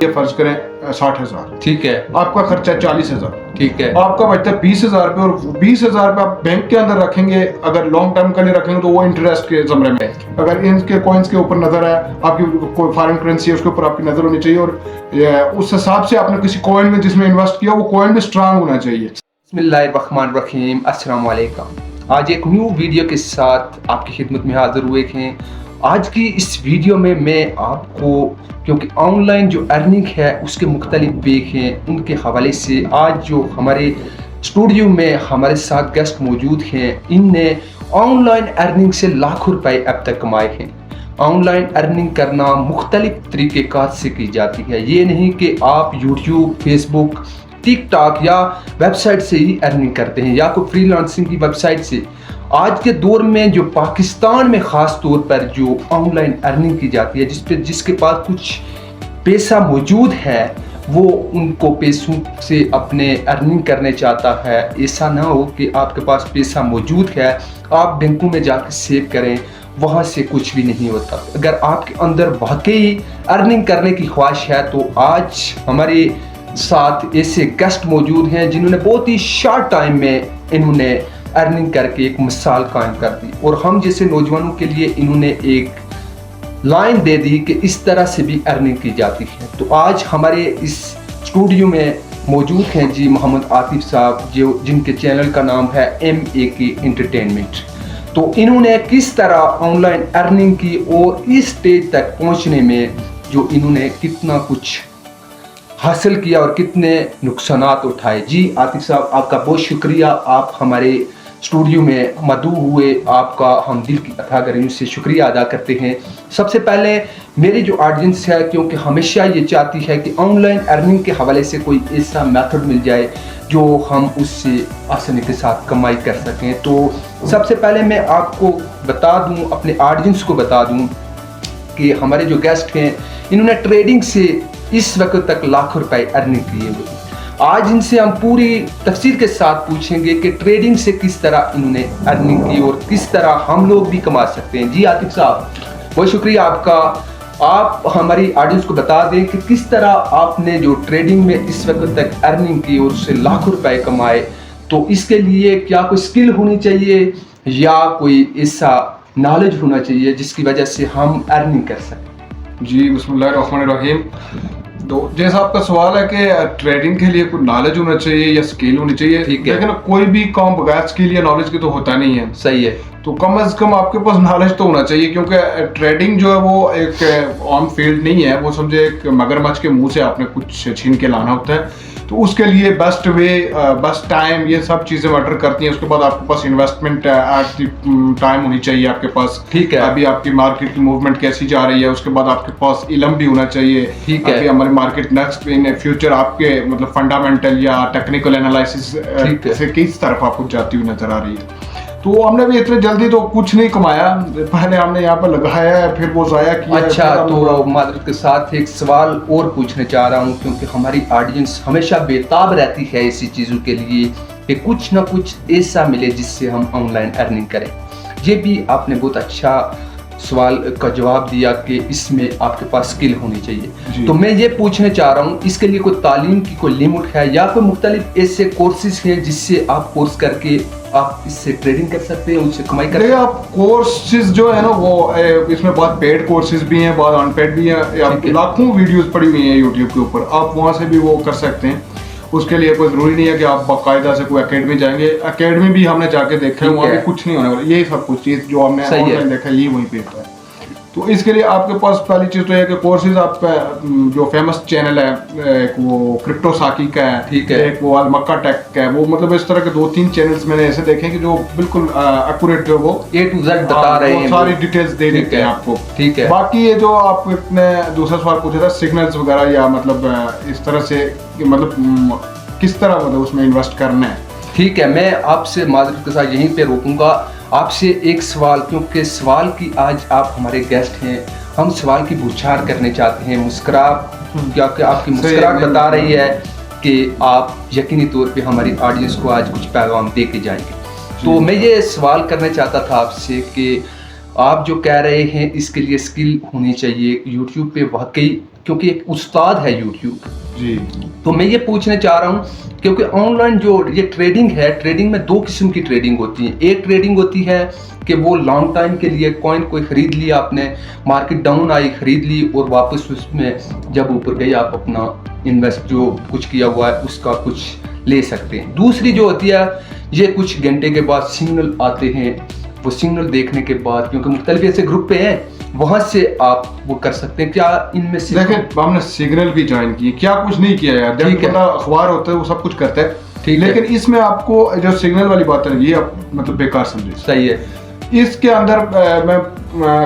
ये फर्ज करें 60,000, ठीक है, आपका खर्चा 40,000, ठीक है, आपका बचता है 20,000 रुपये, और 20,000 रुपये आप बैंक के अंदर रखेंगे। अगर लॉन्ग टर्म के लिए रखेंगे तो वो इंटरेस्ट के जमरे में। अगर इनके कॉइन्स के ऊपर नजर है, आपकी कोई फॉरेन करेंसी है उसके ऊपर आपकी नजर होनी चाहिए, और उस हिसाब से आपने किसी कॉइन में जिसमें इन्वेस्ट किया वो कॉइन भी स्ट्रांग होना चाहिए। बिस्मिल्लाहिर्रहमानिर्रहीम, अस्सलाम वालेकुम। आज एक न्यू वीडियो के साथ आपकी खिदमत में हाजिर हुए हैं। आज की इस वीडियो में मैं आपको, क्योंकि ऑनलाइन जो अर्निंग है उसके मुख्तलिफ वे हैं, उनके हवाले से आज जो हमारे स्टूडियो में हमारे साथ गेस्ट मौजूद हैं, इनने ऑनलाइन अर्निंग से लाखों रुपए अब तक कमाए हैं। ऑनलाइन अर्निंग करना मुख्तलिफ तरीक़ेकार से की जाती है। ये नहीं कि आप यूट्यूब, फेसबुक, टिकटॉक या वेबसाइट से ही अर्निंग करते हैं या कोई फ्रीलांसिंग की वेबसाइट से। आज के दौर में जो पाकिस्तान में ख़ास तौर पर जो ऑनलाइन अर्निंग की जाती है, जिसके पास कुछ पैसा मौजूद है, वो उनको पैसों से अपने अर्निंग करने चाहता है। ऐसा ना हो कि आपके पास पैसा मौजूद है, आप बैंकों में जाकर सेव करें, वहाँ से कुछ भी नहीं होता। अगर आपके अंदर वाकई अर्निंग करने की ख्वाहिश है तो आज हमारे साथ ऐसे गेस्ट मौजूद हैं जिन्होंने बहुत ही शॉर्ट टाइम में इन्होंने अर्निंग करके एक मिसाल कायम कर दी, और हम जैसे नौजवानों के लिए इन्होंने एक लाइन दे दी कि इस तरह से भी अर्निंग की जाती है। तो आज हमारे इस स्टूडियो में मौजूद हैं जी मोहम्मद आतिफ साहब, जो जिनके चैनल का नाम है MAK एंटरटेनमेंट। तो इन्होंने किस तरह ऑनलाइन अर्निंग की और इस स्टेज तक पहुंचने में जो इन्होंने कितना कुछ हासिल किया और कितने नुकसानात उठाए। जी आतिफ साहब, आपका बहुत शुक्रिया, आप हमारे स्टूडियो में मदऊ हुए, आपका हम दिल की अथाह गहराइयों से शुक्रिया अदा करते हैं। सबसे पहले मेरी जो ऑडियंस है, क्योंकि हमेशा ये चाहती है कि ऑनलाइन अर्निंग के हवाले से कोई ऐसा मेथड मिल जाए जो हम उससे आसानी के साथ कमाई कर सकें, तो सबसे पहले मैं आपको बता दूं, अपने ऑडियंस को बता दूं कि हमारे जो गेस्ट हैं इन्होंने ट्रेडिंग से इस वक्त तक लाखों रुपए अर्निंग किए हुए। आज इनसे हम पूरी तफसील के साथ पूछेंगे कि ट्रेडिंग से किस तरह इन्होंने अर्निंग की और किस तरह हम लोग भी कमा सकते हैं। जी आतिफ साहब, बहुत शुक्रिया आपका। आप हमारी ऑडियंस को बता दें कि किस तरह आपने जो ट्रेडिंग में इस वक्त तक अर्निंग की और उससे लाखों रुपए कमाए। तो इसके लिए क्या कोई स्किल होनी चाहिए या कोई ऐसा नॉलेज होना चाहिए जिसकी वजह से हम अर्निंग कर सकें? जी बिस्मिल्लाहिर्रहमानिर्रहीम। तो जैसा आपका सवाल है कि ट्रेडिंग के लिए कोई नॉलेज होना चाहिए या स्किल होनी चाहिए, ठीक है, लेकिन कोई भी काम बगैर स्किल या नॉलेज के तो होता नहीं है। सही है। तो कम से कम आपके पास नॉलेज तो होना चाहिए, क्योंकि ट्रेडिंग जो है वो एक ऑन फील्ड नहीं है, वो समझे एक मगरमच्छ के मुंह से आपने कुछ छीन के लाना होता है। तो उसके लिए बेस्ट वे, बेस्ट टाइम, ये सब चीज़ें मैटर करती हैं। उसके बाद आपके पास इन्वेस्टमेंट एट द टाइम होनी चाहिए आपके पास, ठीक है, अभी आपकी मार्केट की मूवमेंट कैसी जा रही है। उसके बाद आपके पास इल्म भी होना चाहिए, ठीक है, अभी हमारी मार्केट नेक्स्ट इन फ्यूचर आपके मतलब फंडामेंटल या टेक्निकल एनालिसिस से किस तरफ आपको जाती हुई नजर आ रही है। तो हमने भी इतने जल्दी तो कुछ नहीं कमाया, पहले हमने यहाँ पर लगाया है, फिर वो ज़ाया किया। अच्छा, तो मादरत के साथ एक सवाल और पूछना चाह रहा हूँ, क्योंकि हमारी ऑडियंस हमेशा बेताब रहती है ऐसी चीज़ों के लिए कि कुछ ना कुछ ऐसा मिले जिससे हम ऑनलाइन अर्निंग करें। ये भी आपने बहुत अच्छा सवाल का जवाब दिया कि इसमें आपके पास स्किल होनी चाहिए। तो मैं ये पूछना चाह रहा हूँ, इसके लिए कोई तालीम की कोई लिमिट है या कोई मुख्तलिफ ऐसे कोर्सेज हैं जिससे आप कोर्स करके आप इससे ट्रेडिंग कर सकते हैं, उससे कमाई कर सकते हैं? आप कोर्सेज जो है ना वो इसमें बहुत पेड कोर्सेज भी हैं, बहुत अनपेड भी हैं। लाखों वीडियोस पड़ी हुई हैं यूट्यूब के ऊपर, आप वहाँ से भी वो कर सकते हैं। उसके लिए कोई ज़रूरी नहीं है कि आप बाकायदा से कोई एकेडमी जाएंगे। एकेडमी भी हमने जाके देखा है, वहाँ भी कुछ नहीं होने वाला। यही सब कुछ चीज़ जो हमने ऑनलाइन देखा है, यही वहीं पे होता है। तो इसके लिए आपके पास पहली चीज़ तो है कि कोर्सेज आपका जो फेमस चैनल है, एक वो क्रिप्टो साकी का है, ठीक है, एक वो अलमक्का टेक का है, वो मतलब इस तरह के 2-3 चैनल्स मैंने ऐसे देखे हैं कि जो बिल्कुल एक्यूरेट जो वो A to Z बता रहे हैं, सारी डिटेल्स दे देते हैं आपको। ठीक है। बाकी ये जो आपने दूसरा सवाल पूछा था सिग्नल्स वगैरह, या मतलब इस तरह से मतलब किस तरह मतलब उसमें इन्वेस्ट करना है, ठीक है। मैं आपसे मादरत के साथ यहीं पे रोकूंगा। आपसे एक सवाल, क्योंकि सवाल की आज आप हमारे गेस्ट हैं, हम सवाल की बौछार करने चाहते हैं। मुस्कुराहट, क्योंकि आपकी मुस्कुराहट बता रही है कि आप यकीनी तौर पे हमारी ऑडियंस को आज कुछ पैगाम दे के जाएंगे। तो मैं ये सवाल करना चाहता था आपसे कि आप जो कह रहे हैं इसके लिए स्किल होनी चाहिए यूट्यूब पे वाकई, क्योंकि एक उस्ताद है यूट्यूब। जी। तो मैं ये पूछना चाह रहा हूँ, क्योंकि ऑनलाइन जो ये ट्रेडिंग है, ट्रेडिंग में 2 किस्म की ट्रेडिंग होती है। एक ट्रेडिंग होती है कि वो लॉन्ग टाइम के लिए कॉइन कोई खरीद लिया आपने, मार्केट डाउन आई खरीद ली और वापस उसमें जब ऊपर गई आप अपना इन्वेस्ट जो कुछ किया हुआ है उसका कुछ ले सकते हैं। दूसरी जो होती है, ये कुछ घंटे के बाद सिग्नल आते हैं, वो सिग्नल देखने के बाद, क्योंकि मुख्तलिफ ऐसे ग्रुप पे हैं, वहां से आप वो कर सकते हैं। क्या इनमें से देखें, हमने सिग्नल भी ज्वाइन किए, क्या कुछ नहीं किया यार। जब बंदा अखबार होता है वो सब कुछ करता है, ठीक लेकिन इसमें आपको जो सिग्नल वाली बात है ये आप मतलब बेकार समझे। सही है। इसके अंदर मैं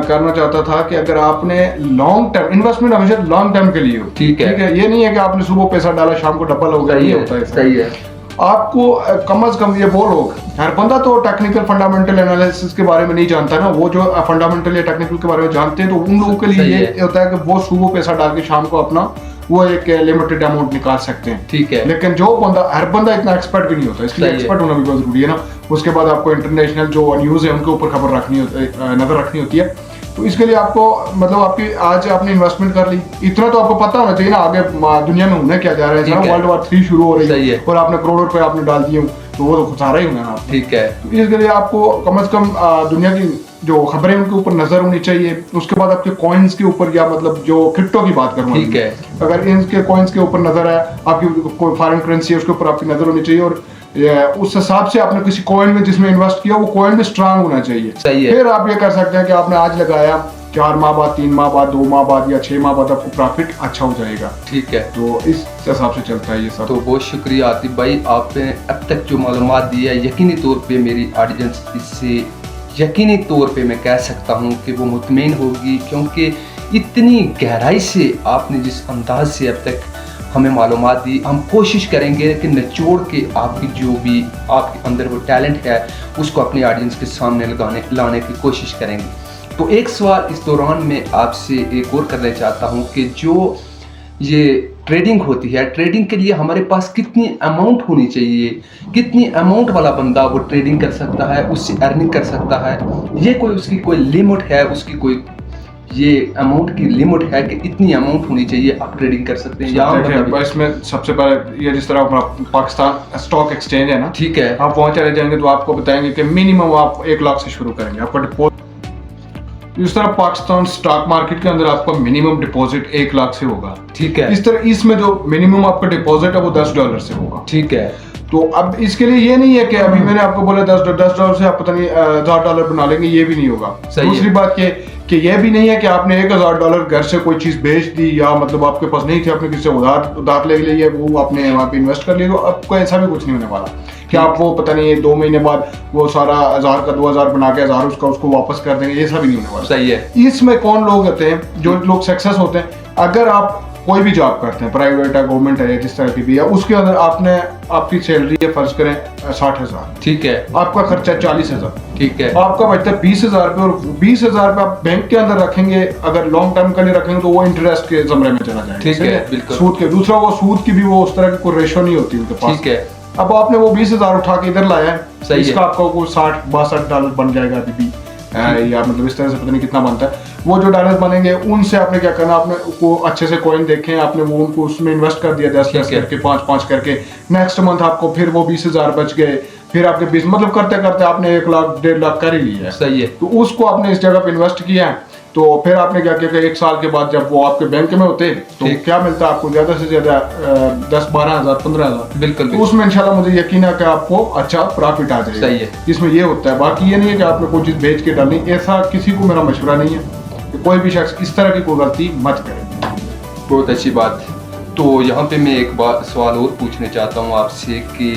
करना चाहता था कि अगर आपने लॉन्ग टर्म इन्वेस्टमेंट हमेशा लॉन्ग टर्म के लिए हो, ठीक है, ये नहीं है कि आपने सुबह पैसा डाला शाम को डबल हो गया, ये होता है। सही है। आपको कम से कम ये वो लोग, हर बंदा तो टेक्निकल फंडामेंटल एनालिसिस के बारे में नहीं जानता ना, वो जो फंडामेंटल या टेक्निकल के बारे में जानते हैं तो उन लोगों के लिए ये होता है कि वो सुबह पैसा डाल के शाम को अपना वो एक लिमिटेड अमाउंट निकाल सकते हैं, ठीक है। लेकिन जो बंदा, हर बंदा इतना एक्सपर्ट भी नहीं होता, इसके लिए एक्सपर्ट होना भी बहुत जरूरी है ना। उसके बाद आपको इंटरनेशनल जो न्यूज़ है उनके ऊपर खबर रखनी होती है, नजर रखनी होती है। तो इसके लिए आपको मतलब आपकी आज आपने इन्वेस्टमेंट कर ली, इतना तो आपको पता होना चाहिए ना आगे दुनिया में होने क्या जा रहा है। वर्ल्ड वॉर 3 शुरू हो रही है और आपने करोड़ों रुपए आपने डाल दिए तो वो तो सारा ही होना ना। ठीक है। तो इसके लिए आपको कम से कम दुनिया की जो खबरें उनके ऊपर नजर होनी चाहिए। उसके बाद आपके कॉइन्स के ऊपर, या मतलब जो क्रिप्टो की बात करूँ, ठीक है, अगर इनके कॉइन्स के ऊपर नजर है, आपकी कोई फॉरेन करेंसी है उसके ऊपर आपकी नजर होनी चाहिए, और उस हिसाब से आपने किसी कॉइन में जिसमें इन्वेस्ट किया वो कॉइन भी स्ट्रांग होना चाहिए। सही है। फिर आप ये कर सकते हैं कि आपने आज लगाया, 4 माह बाद, 3 माह बाद, 2 माह बाद या 6 माह बाद आपको प्रॉफिट अच्छा हो जाएगा। ठीक है। तो इस हिसाब से चलता है ये सब। तो बहुत शुक्रिया आतिफ भाई, आपने अब तक जो मालूमात दी है, यकीनी तौर पे मेरी ऑडियंस इससे यकीनी तौर पे मैं कह सकता हूँ कि वो मुतमईन होगी, क्योंकि इतनी गहराई से आपने जिस अंदाज से अब तक हमें मालूमात दी, हम कोशिश करेंगे कि निचोड़ के आपकी जो भी आपके अंदर वो टैलेंट है उसको अपनी ऑडियंस के सामने लाने की कोशिश करेंगे। तो एक सवाल इस दौरान मैं आपसे एक और करना चाहता हूँ कि जो ये ट्रेडिंग होती है, ट्रेडिंग के लिए हमारे पास कितनी अमाउंट होनी चाहिए, कितनी अमाउंट वाला बंदा वो ट्रेडिंग कर सकता है, उससे अर्निंग कर सकता है, ये कोई उसकी कोई लिमिट है, उसकी कोई ये अमाउंट की लिमिट है कि इतनी अमाउंट होनी चाहिए आप ट्रेडिंग कर सकते हैं? या इसमें सबसे पहले ये जिस तरह पाकिस्तान स्टॉक एक्सचेंज है ना, ठीक है, आप वहाँ चले जाएंगे तो आपको बताएंगे कि मिनिमम आप 1 लाख से शुरू करेंगे आपका डिपॉजिट। इस तरह पाकिस्तान स्टॉक मार्केट के अंदर आपका मिनिमम डिपॉजिट 1 लाख से होगा। ठीक है। इस तरह इसमें जो मिनिमम आपका डिपॉजिट है वो $10 से होगा। ठीक है। तो अब इसके लिए ये नहीं है कि अभी मैंने आपको बोला $10 से आप पता नहीं $1000 बना लेंगे, ये भी नहीं होगा। दूसरी बात ये भी नहीं है कि आपने $1000 घर से कोई चीज बेच दी, या मतलब आपके पास नहीं थी, आपने किसी से उधार ले लिया, वो आपने वहाँ पे इन्वेस्ट कर लिया, तो आपको ऐसा भी कुछ नहीं होने वाला कि आप वो पता नहीं 2 महीने बाद वो सारा 1000 का 2000 बना के 1000 उसको वापस कर देंगे, ये सब भी नहीं होने वाला। सही है। इसमें कौन लोग होते हैं जो लोग सक्सेस होते हैं, अगर आप कोई भी जॉब करते हैं, प्राइवेट है, गवर्नमेंट है, जिस तरह की भी है, उसके अंदर आपकी सैलरी है फर्ज करें 60,000, ठीक है, आपका खर्चा 40,000, ठीक है, आपका बचता है 20,000 रुपये, और 20,000 रुपये आप बैंक के अंदर रखेंगे, अगर लॉन्ग टर्म के लिए रखेंगे तो वो इंटरेस्ट के जमरे में चला जाएगा। ठीक है, बिल्कुल। सूद के, दूसरा वो सूद की भी वो उस तरह की कोई रेशो नहीं होती उनके पास। ठीक है। अब आपने वो 20,000 उठा के इधर लाया है, सही इसका है। आपका वो $60-62 बन जाएगा अभी भी, या मतलब इस तरह से पता नहीं कितना बनता है। वो जो डॉलर बनेंगे उनसे आपने क्या करना, आपने को अच्छे से कॉइन देखें, आपने वो उनको उसमें इन्वेस्ट कर दिया 10 करके, 5 करके, नेक्स्ट मंथ आपको फिर वो 20,000 बच गए, फिर आपके 20 मतलब करते करते आपने 1 लाख 1.5 लाख कर ही लिया है। सही है। तो उसको आपने इस जगह पे इन्वेस्ट किया है, तो फिर आपने क्या किया कि 1 साल के बाद जब वो आपके बैंक में होते तो क्या मिलता है आपको, ज्यादा से ज्यादा 10-12,000 15,000। बिल्कुल। तो उसमें इंशाल्लाह मुझे यकीन है कि आपको अच्छा प्रॉफिट आ जाएगा। सही है। इसमें ये होता है, बाकी ये नहीं है कि आपने कोई चीज बेच के डालनी, ऐसा किसी को मेरा मशवरा नहीं है कि कोई भी शख्स इस तरह की कोई गलती मत करे। बहुत अच्छी बात। तो यहाँ पे मैं एक बात सवाल और पूछना चाहता हूँ आपसे कि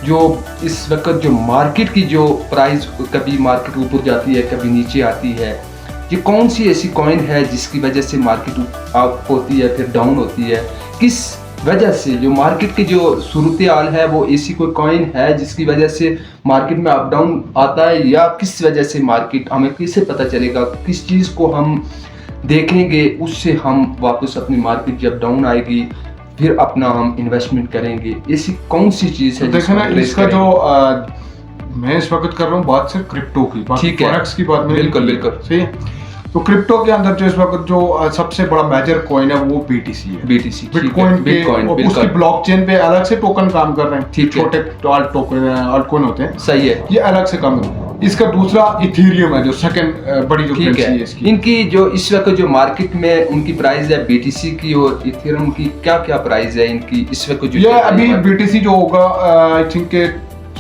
जो इस वक्त जो मार्केट की जो प्राइस, कभी मार्केट ऊपर जाती है कभी नीचे आती है, ये कौन सी ऐसी कॉइन है जिसकी वजह से मार्केट अप होती है फिर डाउन होती है? किस वजह से जो मार्केट की जो सूरत हाल है वो ऐसी कोई कॉइन है जिसकी वजह से मार्केट में अप डाउन आता है, या किस वजह से मार्केट, हमें कैसे पता चलेगा, किस चीज़ को हम देखेंगे उससे हम वापस अपनी मार्केट जब डाउन आएगी फिर अपना हम इन्वेस्टमेंट करेंगे? ऐसी कौन सी चीज़ है? देखो ना, इसका जो मैं इस वक्त कर रहा हूँ बात सिर्फ क्रिप्टो की, बाकी फॉरेक्स की बात नहीं। बिल्कुल बिल्कुल सही है। तो क्रिप्टो के अंदर जो इस वक्त जो सबसे बड़ा मेजर कॉइन है वो BTC है। BTC बिटकॉइन के उसकी ब्लॉकचेन पे अलग से टोकन काम कर रहे हैं, ठीक है। छोटे अल्ट टोकन अल्ट कॉइन होते हैं, सही है, ये अलग से काम है। इसका दूसरा इथेरियम है जो सेकंड बड़ी जो ठीक करेंसी है है। इसकी। इनकी जो इस वक्त जो मार्केट में उनकी प्राइस है BTC की और इथेरियम की, क्या क्या प्राइस है इनकी इस वक्त जो ये अभी BTC जो होगा आई थिंक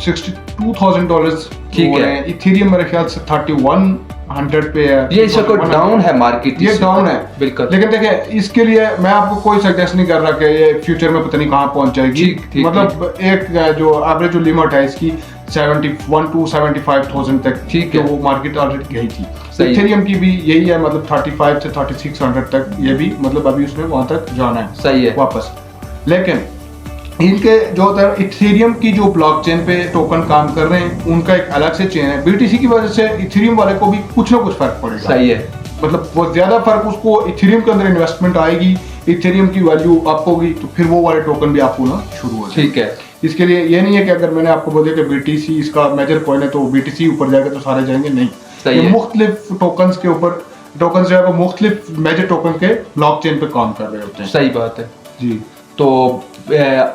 $62,000 ठीक है। इथेरियम मेरे ख्याल से 3100 पे है। ये इस वक्त डाउन है मार्केट, ये डाउन है बिल्कुल। लेकिन देखिए इसके लिए मैं आपको कोई सजेस्ट नहीं कर रहा कि ये फ्यूचर में पता नहीं कहाँ पहुंच जाएगी। ठीक, मतलब एक जो एवरेज जो लिमिट है इसकी 71 to 75,000 तक, ठीक तो है। वो मार्केट ऑलरेडी गई थी। सही। इथेरियम की भी यही है, मतलब 35 से 3600 तक, ये भी मतलब अभी उसने वहां तक जाना है सही है वापस। लेकिन इनके जो इथेरियम की जो ब्लॉकचेन पे टोकन काम कर रहे हैं उनका एक अलग से चेन है। BTC की वजह से इथेरियम वाले को भी कुछ ना कुछ फर्क पड़ेगा। सही है, मतलब वो ज्यादा फर्क उसको इथेरियम के अंदर इन्वेस्टमेंट आएगी, इथेरियम की वैल्यू अप होगी, तो फिर वो वाले टोकन भी आपको ना शुरू हो जाएंगे। ठीक है। इसके लिए ये नहीं है कि अगर मैंने आपको बोल दिया कि BTC इसका मेजर कॉइन है तो BTC ऊपर जाएगा तो सारे जाएंगे, नहीं। सही ये है। मुख्तलिफ टोकन्स के ऊपर, टोकन्स जो है वो मुख्तलिफ मेजर टोकन के ब्लॉकचेन पे काम कर रहे होते हैं। सही बात है जी। तो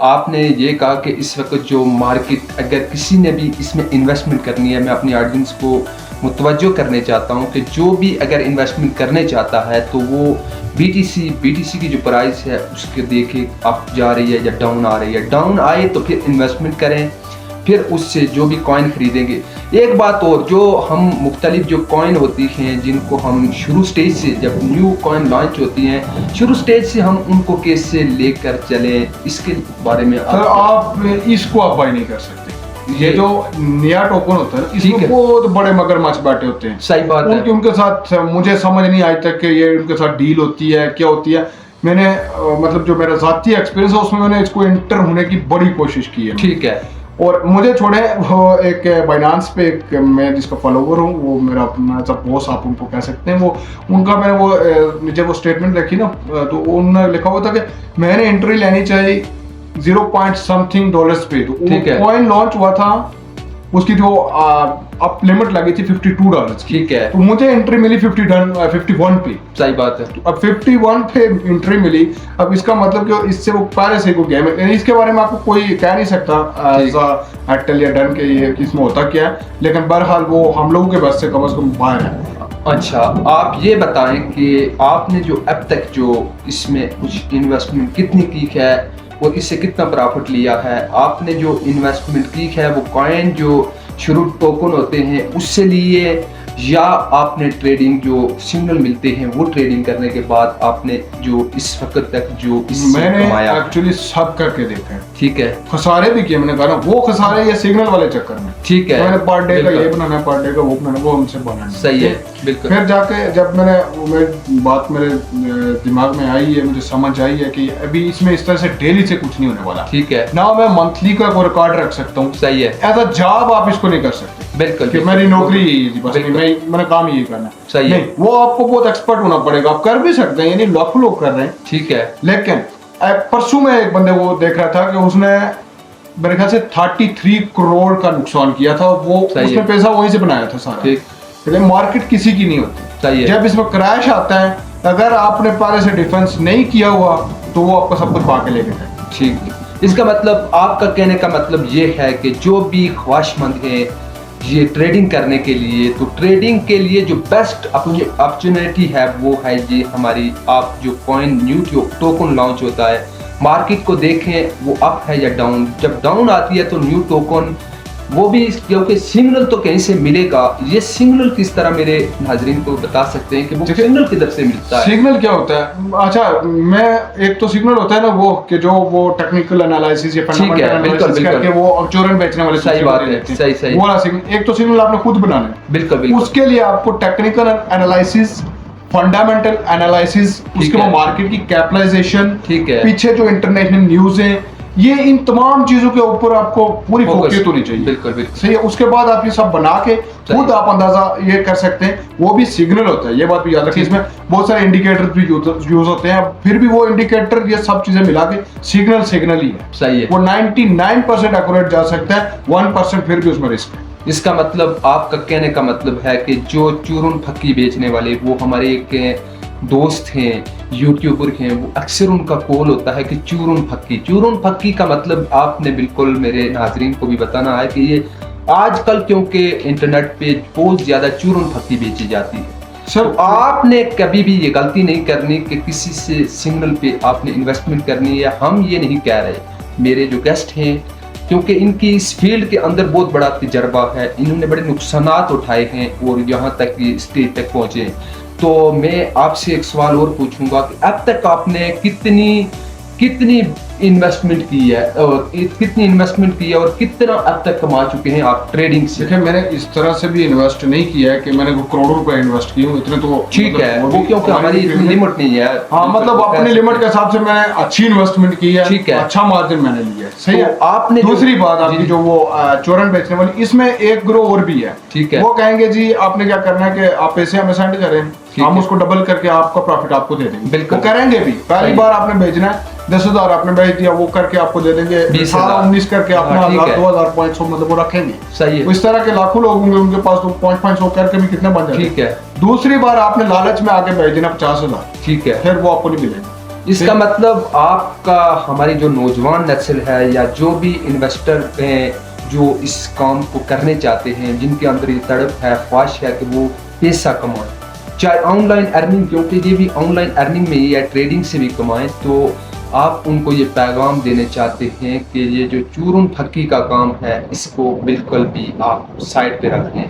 आपने ये कहा कि इस वक्त जो मार्केट, अगर किसी ने भी इसमें इन्वेस्टमेंट करनी है, मैं अपनी ऑडियंस को मुतवज्जो करने चाहता हूँ कि जो भी अगर इन्वेस्टमेंट करने चाहता है तो वो BTC की जो प्राइस है उसके देखे अप जा रही है या डाउन आ रही है, डाउन आए तो फिर इन्वेस्टमेंट करें, फिर उससे जो भी कॉइन खरीदेंगे। एक बात और, जो हम मुख्तलिफ जो कॉइन होती हैं जिनको हम शुरू स्टेज से, जब न्यू कॉइन लॉन्च होती हैं शुरू स्टेज से हम उनको कैसे लेकर चलें, इसके बारे में सर आप इसको आप बाय नहीं कर सकते। ये जो नया टोकन होता है ठीक इसमें है। बहुत बड़े मगरमच्छ बैठे होते हैं। सही बात है, उनके साथ मुझे समझ नहीं आज तक कि ये उनके साथ डील होती है क्या होती है। मैंने मतलब जो मेरा जाती एक्सपीरियंस है उसमें मैंने इसको एंटर होने की बड़ी कोशिश की है। ठीक है। और मुझे छोड़े, वो एक बाइनांस पे एक मैं जिसका फॉलोवर हूँ, वो मेरा अपना बॉस आप उनको कह सकते हैं, वो उनका मैंने वो नीचे वो स्टेटमेंट रखी ना, तो उन्होंने लिखा हुआ था कि मैंने एंट्री लेनी चाहिए 0.something$ पे। तो ठीक है। कॉइन लॉन्च हुआ था, उसकी जो अप लिमिट लगी थी $52 की, ठीक है। तो मुझे एंट्री मिली 51 पे। सही बात है। अब 51 पे एंट्री मिली। अब इसका मतलब कि इससे वो पहले से कोई गेम है, इसके बारे में आपको कोई कह नहीं सकता एयरटेल या डन के ये इसमें होता क्या है, लेकिन बहरहाल वो हम लोगों के बस से कम बाहर है। अच्छा, आप ये बताएं कि आपने जो अब तक जो इसमें कुछ इन्वेस्टमेंट कितनी की है और इससे कितना प्रॉफिट लिया है? आपने जो इन्वेस्टमेंट की है वो कॉइन जो शुरू टोकन होते हैं उससे लिए, या आपने ट्रेडिंग जो सिग्नल मिलते हैं वो ट्रेडिंग करने के बाद आपने जो इस वक्त तक जो इससे मैंने कमाया? एक्चुअली सब करके देखा है। ठीक है। खसारे भी किए, मैंने कहा ना वो खसारे ये सिग्नल वाले चक्कर में। ठीक है। मैंने पर डे का बिल्कुल। ये बनाना है, पर डे का वो बनाना, वो हमसे बनाना है। सही है, बिल्कुल। फिर जाके जब मेरी बात मेरे दिमाग में आई है, मुझे समझ आई है कि अभी इसमें इस तरह से डेली से कुछ नहीं होने वाला। ठीक है। ना मैं मंथली का कोई रिकॉर्ड रख सकता हूँ। सही है। एज अ जॉब आप इसको नहीं कर सकते। बिल्कुल। कि मेरी नौकरी यही है, बस मैंने काम यही करना है। सही है। नहीं, वो आपको बहुत एक्सपर्ट होना पड़ेगा। आप कर भी सकते हैं, यानी लाखों लोग कर रहे हैं। ठीक है। लेकिन परसों में एक बंदे को देख रहा था कि उसने मेरे ख्याल से 33 करोड़ का नुकसान किया था, वो उसने पैसा वहीं से बनाया था सारा। ठीक। लेकिन मार्केट किसी की नहीं होती। सही है। जब इसमें क्रैश आता है, अगर आपने पहले से डिफेंस नहीं किया हुआ तो वो आपका सब कुछ पाके लेके जाए। ठीक। इसका मतलब, आपका कहने का मतलब ये है कि जो भी ख्वाहिशमंद है ये ट्रेडिंग करने के लिए, तो ट्रेडिंग के लिए जो बेस्ट अपॉर्चुनिटी है वो है ये हमारी, आप जो कॉइन न्यू टोकन लॉन्च होता है, मार्केट को देखें वो अप है या डाउन। जब डाउन आती है तो न्यू टोकन, वो भी क्योंकि सिग्नल तो कहीं से मिलेगा, ये सिग्नल किस तरह मेरे नाजरीन को बता सकते हैं कि वो सिग्नल किधर से मिलता है? सिग्नल क्या होता है? अच्छा, मैं एक तो सिग्नल होता है ना वो कि जो वो टेक्निकल एनालिसिस या फंडामेंटल एनालिसिस करके वो चोरन बेचने वाले, सही बात है, सही सही, वो वाला सिग्नल। एक तो सिग्नल आपने खुद बनाना है। बिल्कुल बिल्कुल। उसके लिए आपको टेक्निकल एनालिसिस, फंडामेंटल एनालिसिस, उसके बाद मार्केट की कैपिटलाइजेशन, ठीक है, पीछे जो इंटरनेशनल न्यूज है, ये इन तमाम चीजों के ऊपर आपको पूरी फोकस होनी चाहिए। बिल्कुल बिल्कुल सही है। उसके बाद आप ये सब बना के खुद आप अंदाजा ये कर सकते हैं, वो भी सिग्नल होता है। ये बात भी याद रखिए, इसमें बहुत सारे इंडिकेटर भी यूज होते हैं, फिर भी वो इंडिकेटर ये सब चीजें मिला के सिग्नल ही है। सही है। वो 99% एक्यूरेट जा सकता है, 1% फिर भी उसमें रिस्क है। इसका मतलब आपका कहने का मतलब है कि जो चूरन फक्की बेचने वाले वो हमारे एक दोस्त हैं, यूट्यूबर हैं, वो अक्सर उनका कॉल होता है कि चूरन फक्की का मतलब आपने बिल्कुल मेरे नाजरीन को भी बताना है कि ये आजकल क्योंकि इंटरनेट पे बहुत ज़्यादा चूरन फक्की बेची जाती है सर, तो आपने कभी भी ये गलती नहीं करनी कि किसी से सिग्नल पे आपने इन्वेस्टमेंट करनी है। हम ये नहीं कह रहे, मेरे जो गेस्ट हैं क्योंकि इनकी इस फील्ड के अंदर बहुत बड़ा तजर्बा है, इन्होंने बड़े नुकसानात उठाए हैं और यहाँ तक ये स्टेज तक पहुँचे। तो मैं आपसे एक सवाल और पूछूंगा कि अब तक आपने कितनी इन्वेस्टमेंट की है और कितना अब तक कमा चुके हैं आप ट्रेडिंग से? देखिए, मैंने इस तरह से भी इन्वेस्ट नहीं किया है कि मैंने करोड़ों रुपए इन्वेस्ट किए हूँ, इतने तो ठीक है, वो क्योंकि हमारी इतनी लिमिट नहीं है। हाँ, मतलब अपनी लिमिट के हिसाब से मैंने अच्छी इन्वेस्टमेंट की है, ठीक है, अच्छा मार्जिन मैंने लिया है, सही है। आपने दूसरी बात आपकी जो वो चूरन बेचने वाली, इसमें एक ग्रोह और भी है, ठीक है। वो कहेंगे जी आपने क्या करना है कि आप पैसे हमें सेंड करें, हम उसको डबल करके आपका प्रॉफिट आपको दे देंगे। बिल्कुल, वो करेंगे भी। पहली बार आपने भेजना है 10,000 आपने भेज दिया, वो करके आपको दे देंगे 18-19 करके अपना 2,500 मतलब वो रखेंगे। सही है। इस तरह के लाखों लोग होंगे उनके पास, तो 500 करके भी कितने बन जाते हैं। ठीक है। दूसरी बार आपने लालच में आके भेज देना 50,000, ठीक है, फिर वो आपको नहीं मिलेगा। इसका मतलब आपका हमारी जो नौजवान नस्ल है या जो भी इन्वेस्टर हैं जो इस काम को करने चाहते हैं, जिनके अंदर ये तड़प है, ख्वाहिश है कि वो पैसा कमाएं, चाहे ऑनलाइन अर्निंग, क्योंकि ये भी ऑनलाइन अर्निंग में ही या ट्रेडिंग से भी कमाएं, तो आप उनको ये पैगाम देने चाहते हैं कि ये जो चूरन फक्की का काम है इसको बिल्कुल भी आप साइड पे रखें।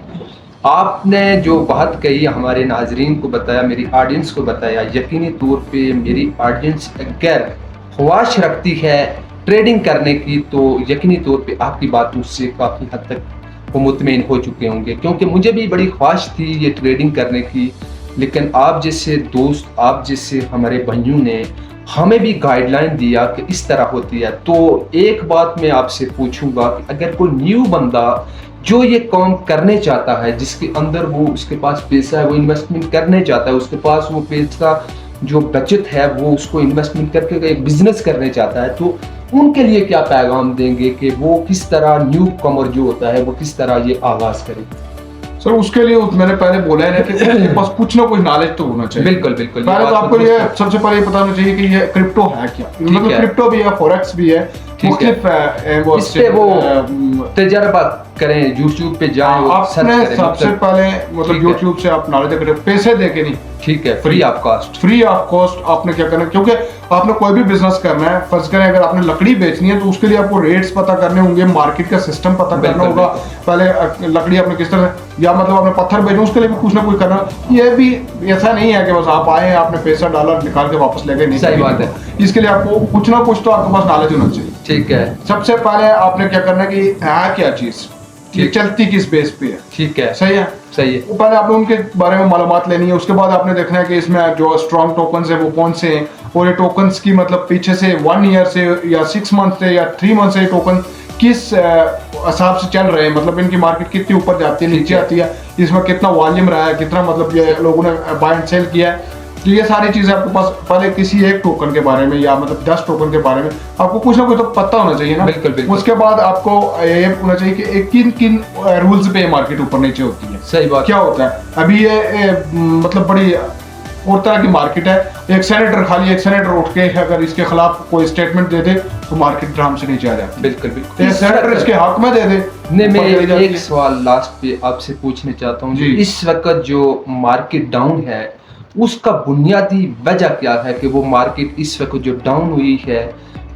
आपने जो बात कही हमारे नाजरीन को बताया, मेरी ऑडियंस को बताया, यकीनी तौर पे मेरी ऑडियंस अगर ख्वाहिश रखती है ट्रेडिंग करने की तो यकीनी तौर पे आपकी बातों से काफ़ी हद तक वो मुतमईन हो चुके होंगे, क्योंकि मुझे भी बड़ी ख्वाहिश थी ये ट्रेडिंग करने की, लेकिन आप जैसे दोस्त, आप जैसे हमारे भाइयों ने हमें भी गाइडलाइन दिया कि इस तरह होती है। तो एक बात मैं आपसे पूछूंगा कि अगर कोई न्यू बंदा जो ये काम करने चाहता है, जिसके अंदर वो उसके पास पैसा है, वो इन्वेस्टमेंट करने चाहता है, उसके पास वो पैसा जो बचत है वो उसको इन्वेस्टमेंट करके एक बिजनेस करने चाहता है, तो उनके लिए क्या पैगाम देंगे कि वो किस तरह न्यू कमर जो होता है वो किस तरह ये आगाज करे? सर, उसके लिए मैंने पहले बोला है ना कि उसके पास कुछ ना कुछ नॉलेज तो होना चाहिए। बिल्कुल बिल्कुल। पहले तो आपको ये सबसे पहले ये पता होना चाहिए कि ये क्रिप्टो है क्या, मतलब क्रिप्टो भी है, फॉरेक्स भी है, मुख्तलिफ है। वो इस पे वो तजर्बा करें, यूट्यूब पे जाएं और सर्च करें। सबसे पहले मतलब यूट्यूब से आप नॉलेज करें, पैसे दे के नहीं, ठीक है, फ्री ऑफ कॉस्ट आपने क्या करना है, क्योंकि आपने कोई भी बिजनेस करना है, फर्ज करें अगर आपने लकड़ी बेचनी है तो उसके लिए आपको रेट्स पता करने होंगे, मार्केट का सिस्टम पता करना होगा, पहले लकड़ी आपने किस तरह, या मतलब आपने पत्थर बेचना उसके लिए भी कुछ ना कुछ करना। ये भी ऐसा नहीं है कि बस आप आए आपने पैसा डाला निकाल के वापस ले गए, नहीं। सही बात है। इसके लिए आपको कुछ ना कुछ तो आपके पास नॉलेज होना चाहिए। ठीक है। सबसे पहले आपने क्या करना है कि है क्या चीज, ये चलती किस बेस पे है। ठीक है, सही है, सही है। पहले आपने उनके बारे में मालूमात लेनी है, उसके बाद आपने देखना है कि इसमें जो स्ट्रॉन्ग टोकन्स है वो कौन से हैं, और ये टोकन्स की मतलब पीछे से 1 ईयर से या 6 मंथ से या 3 मंथ से टोकन किस हिसाब से चल रहे हैं, मतलब इनकी मार्केट कितनी ऊपर जाती है, नीचे आती है, इसमें कितना वॉल्यूम रहा है, कितना मतलब ये लोगों ने बाय एंड सेल किया है। तो ये सारी चीजें आपके पास पहले किसी एक टोकन के बारे में या मतलब 10 टोकन के बारे में आपको कुछ ना कुछ तो पता होना चाहिए ना। बिल्कुल बिल्कुल। उसके बाद आपको ये होना चाहिए कि किन किन रूल्स पे मार्केट ऊपर नीचे होती है। सही बात। क्या होता है अभी ये मतलब बड़ी और तरह की मार्केट है, एक सेनेटर उठ के अगर इसके खिलाफ कोई स्टेटमेंट दे दे तो मार्केट ड्राम से नीचे आ जाती है। बिल्कुल बिल्कुल। एक सेनेटर इसके हक में दे दे। मैं एक सवाल लास्ट पे आपसे पूछना चाहता हूँ, इस वक्त जो मार्केट डाउन है उसका बुनियादी वजह क्या है कि वो मार्केट इस वक्त जो डाउन हुई है,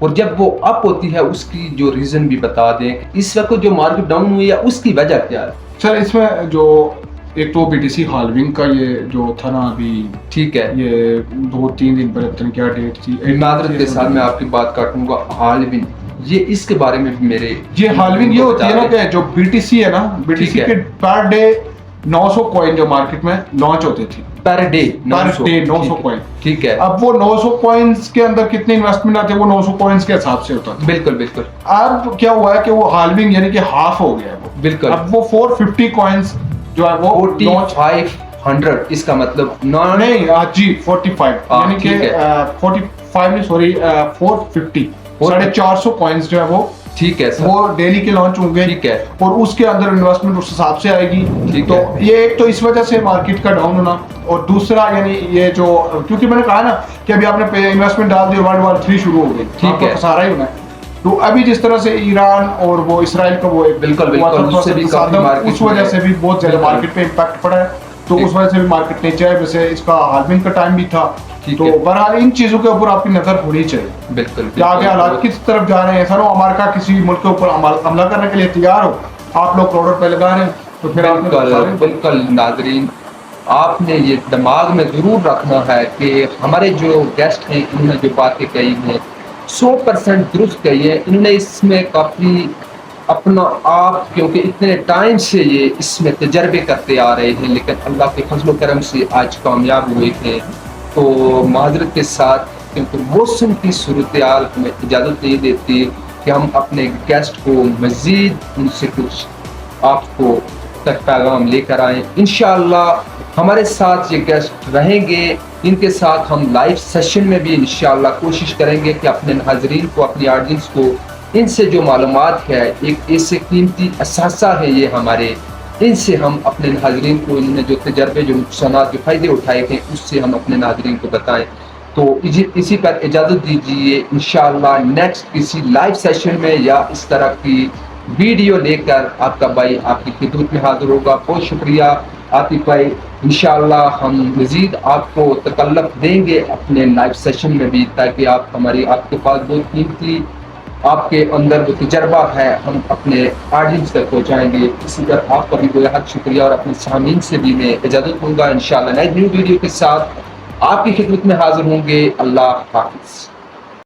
और जब वो अप होती है उसकी जो रीजन भी बता दें, इस वक्त जो मार्केट डाउन हुई है उसकी वजह क्या है? सर, इसमें जो एक तो बीटीसी हाल्विंग का ये जो था ना अभी, ठीक है, ये 2-3 दिन पहले क्या डेट थी, मादरत के साथ मैं आपकी बात काटूंगा। हाल्विंग, ये इसके बारे में भी मेरे ये हाल्विंग ये होती है ना कि जो बीटीसी है ना, बीटीसी के पर डे 900 कॉइन जो मार्केट में लॉन्च होते थे, पर डे 900 कॉइन। ठीक है। अब वो 900 कॉइन्स के अंदर कितने इन्वेस्टमेंट आते हैं वो 900 कॉइन्स के हिसाब से होता था। बिल्कुल बिल्कुल। अब क्या हुआ है कि वो हाल्विंग यानी कि हाफ हो गया है वो। बिल्कुल। अब वो 450 कॉइन्स जो है वो 4500, इसका मतलब नहीं जी 45 यानी कि 45 नहीं सॉरी 450 450 कॉइन्स जो है वो ठीक है सर। वो डेली के लॉन्च होंगे, ठीक है। और उसके अंदर इन्वेस्टमेंट उस हिसाब से आएगी। ठीक तो है। ये एक तो इस वजह से मार्केट का डाउन होना, और दूसरा यानी ये जो, क्योंकि मैंने कहा ना कि अभी आपने इन्वेस्टमेंट डाल दी, वर्ल्ड वॉर 3 शुरू हो गई, ठीक है, खसारा ही होना है। तो अभी जिस तरह से ईरान और वो इसराइल का वो एक बिल्कुल उससे भी काफी मार्केट, उस वजह से भी बहुत ज्यादा मार्केट पे इम्पैक्ट पड़ा है। तो उस वजह से भी मार्केट नीचे है। वैसे इसका हार्विंग का टाइम भी था। तो बहरहाल इन चीजों के ऊपर आपकी नजर होनी चाहिए। बिल्कुल कि आगे हालात किस तरफ जा रहे हैं। ऐसा ना अमेरिका किसी मुल्क के ऊपर हमला करने के लिए तैयार हो, आप लोग करोड़ रुपए लगा रहे हैं, तो फिर बिल्कुल नाजरीन, आपने ये दिमाग में ज़रूर रखना है कि हमारे जो गेस्ट हैं इन्होंने जो बातें कही हैं 100% दुरुस्त कही है। इन्होंने इसमें काफ़ी अपना आप, क्योंकि इतने टाइम से ये इसमें तजर्बे करते आ रहे हैं, लेकिन अल्लाह के फजल करम से आज कामयाब हुए थे। तो माजरत के साथ, क्योंकि मौसम की सूरत हाल हमें इजाज़त नहीं देती कि हम अपने गेस्ट को मज़ीद उनसे कुछ आपको तक पैगाम लेकर आए। इंशाअल्लाह हमारे साथ ये गेस्ट रहेंगे, इनके साथ हम लाइव सेशन में भी इंशाअल्लाह कोशिश करेंगे कि अपने नाज़रीन को, अपनी ऑडियंस को इनसे जो मालूमात है, एक ऐसे कीमती असासा है ये हमारे, इनसे हम अपने नाज़रीन को, इन्होंने जो तजर्बे, जो नुकसानात, जो फ़ायदे उठाए थे, उससे हम अपने नाज़रीन को बताएं। तो इसी पर इजाज़त दीजिए। इंशाअल्लाह नेक्स्ट किसी लाइव सेशन में या इस तरह की वीडियो लेकर आपका भाई आपकी खिदमत में हाजिर होगा। बहुत शुक्रिया आतिफ भाई। इंशाअल्लाह हम मज़ीद आपको तकल्लुफ़ देंगे अपने लाइव सेशन में भी, ताकि आप आपके पास बहुत कीमती, आपके अंदर वो तजर्बा है, हम अपने ऑडियंस तक पहुँचाएँगे। इसी पर आपका भी बेहद शुक्रिया, और अपने सामीन से भी मैं इजाज़त दूँगा। इंशाअल्लाह नई न्यू वीडियो के साथ आपकी खिदमत में हाजिर होंगे। अल्लाह हाफ़िज़।